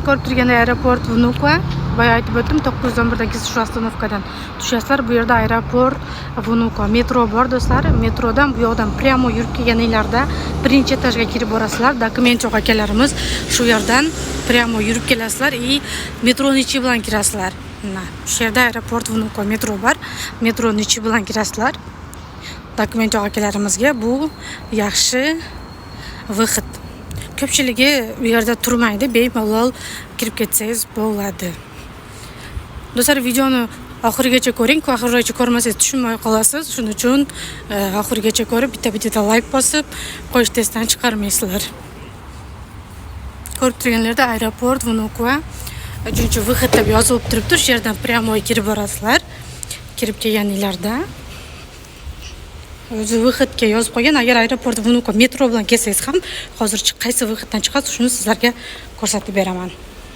Ko'rib turgan aeroport Vnukovo. Boya aytib o'tdim, 911dagi shu ostanovkadan tushasizlar. Bu yerda aeroport Vnukovo. Metro bor do'stlar. Metrodan bu yoqdan prямо yurib kelganinglarda birinchi etajga kirib borasizlar. Dokument yo'q akalarimiz shu yerdan prямо yurib kelasizlar и metroning ichi bilan kirasizlar. Shu yerda aeroport Vnukovo metro bor. Metroning ichi bilan kirasizlar. Dokument yo'q akalarimizga bu yaxshi выход. Ko'pchiligi bu yerda turmaydi, bemalol kirib ketsangiz bo'ladi. Do'stlar, videoni oxirigacha ko'ring. Oxirigacha ko'rmasangiz tushunmay qolasiz. Shuning uchun oxirigacha ko'rib, bitta like bosib, qo'yish testdan chiqarmaysizlar. Ko'rib turganlarda aeroport Vnukovo 3-выход deb yozilib turibdi. Shu yerdan prямо kirib borasizlar. Kirib kelganinglarda o'zi выходga yozib qo'ygan. Agar aeroport Vnukovo metro bilan kelsangiz ham hozircha qaysi выходdan chiqasiz, shuni sizlarga ko'rsatib beraman.